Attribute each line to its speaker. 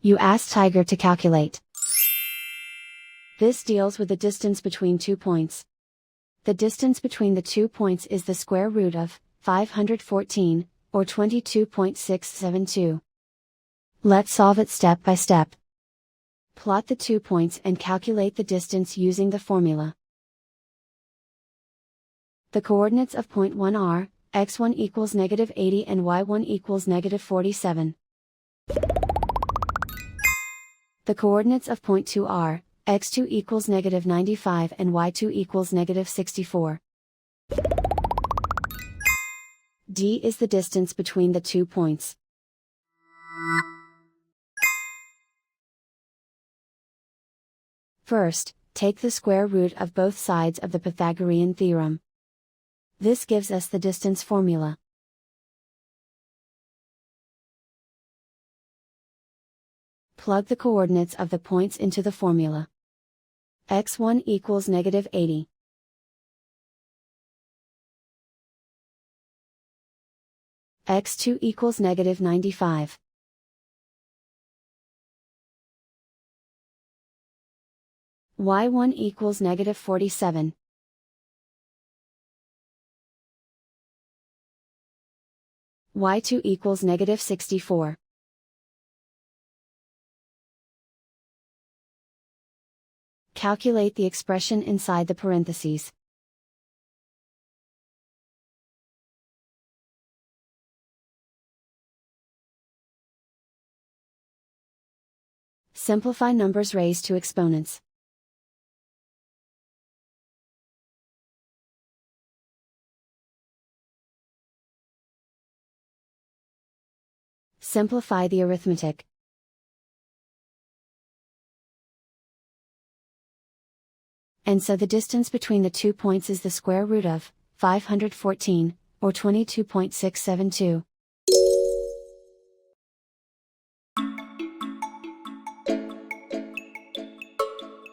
Speaker 1: You ask Tiger to calculate. This deals with the distance between 2 points. The distance between the 2 points is the square root of 514, or 22.672. Let's solve it step by step. Plot the 2 points and calculate the distance using the formula. The coordinates of point 1 are, x1 equals -80 and y1 equals -47. The coordinates of point 2 are, x2 equals -95 and y2 equals -64. D is the distance between the 2 points. First, take the square root of both sides of the Pythagorean theorem. This gives us the distance formula. Plug the coordinates of the points into the formula. x1 equals -80. x2 equals -95. y1 equals -47. y2 equals -64. Calculate the expression inside the parentheses. Simplify numbers raised to exponents. Simplify the arithmetic. And so the distance between the 2 points is the square root of 514, or 22.672.